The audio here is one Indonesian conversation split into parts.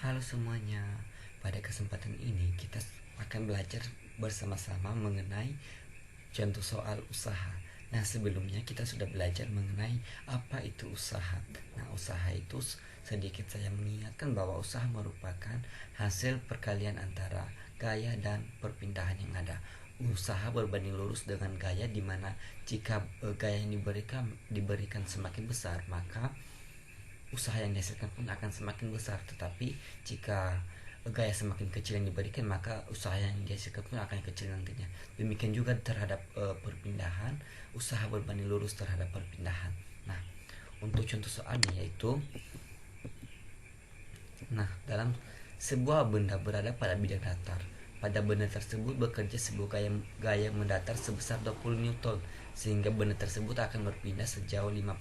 Halo semuanya, pada kesempatan ini kita akan belajar bersama-sama mengenai contoh soal usaha. Nah, sebelumnya kita sudah belajar mengenai apa itu usaha. Nah, usaha itu sedikit saya mengingatkan bahwa usaha merupakan hasil perkalian antara gaya dan perpindahan yang ada. Usaha berbanding lurus dengan gaya, di mana jika gaya yang diberikan semakin besar, maka usaha yang dihasilkan pun akan semakin besar. Tetapi jika gaya semakin kecil yang diberikan, maka usaha yang dihasilkan pun akan kecil nantinya. Demikian juga terhadap perpindahan, usaha berbanding lurus terhadap perpindahan. Nah, untuk contoh soalnya yaitu, dalam sebuah benda berada pada bidang datar. Pada benda tersebut bekerja sebuah gaya mendatar sebesar 20 Newton, sehingga benda tersebut akan berpindah sejauh 50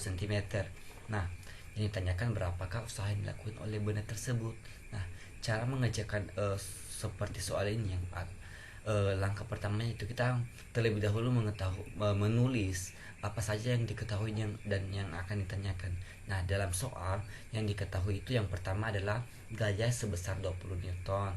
cm. Nah, yang ditanyakan berapakah usaha yang dilakukan oleh benda tersebut. Nah, cara mengerjakan seperti soal ini yang langkah pertamanya itu kita terlebih dahulu menulis apa saja yang diketahui dan yang akan ditanyakan. Nah, dalam soal yang diketahui itu yang pertama adalah gaya sebesar 20 Newton.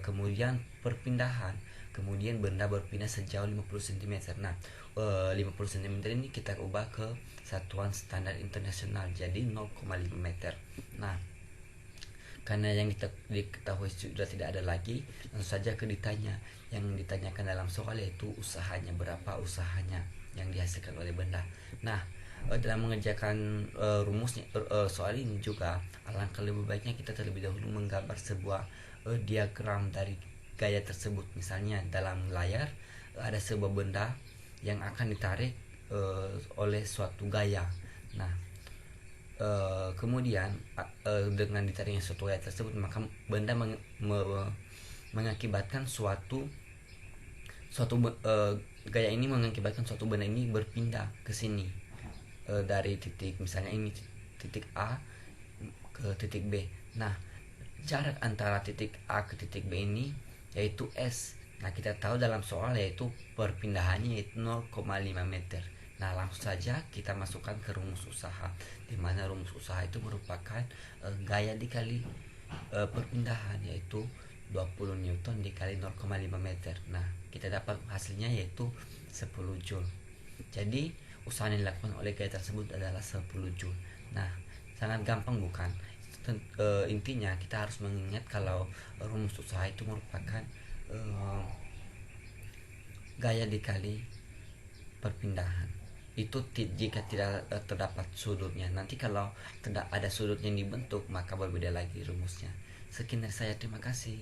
Kemudian perpindahan, kemudian benda berpindah sejauh 50 cm. Nah, 50 cm ini kita ubah ke satuan standar internasional, jadi 0,5 meter. Nah, karena yang diketahui sudah tidak ada lagi, langsung saja ke ditanya. Yang ditanyakan dalam soal yaitu usahanya, berapa usahanya yang dihasilkan oleh benda. Nah, dalam mengerjakan soal ini juga alangkah lebih baiknya kita terlebih dahulu menggambar sebuah diagram dari gaya tersebut. Misalnya dalam layar ada sebuah benda yang akan ditarik oleh suatu gaya. Nah, kemudian dengan ditariknya suatu gaya tersebut, maka benda mengakibatkan gaya ini mengakibatkan suatu benda ini berpindah ke sini, dari titik, misalnya ini titik A ke titik B. Nah, jarak antara titik A ke titik B ini yaitu S. Nah, kita tahu dalam soal yaitu perpindahannya yaitu 0,5 meter. Nah, langsung saja kita masukkan ke rumus usaha, di mana rumus usaha itu merupakan gaya dikali perpindahan, yaitu 20 Newton dikali 0,5 meter. Nah, kita dapat hasilnya yaitu 10 Joule. Jadi usaha yang dilakukan oleh gaya tersebut adalah 10 Joule. Nah, sangat gampang bukan? Intinya kita harus mengingat kalau rumus usaha itu merupakan gaya dikali perpindahan. Itu jika tidak terdapat sudutnya. Nanti kalau tidak ada sudut yang dibentuk, maka berbeda lagi rumusnya. Sekian dari saya, terima kasih.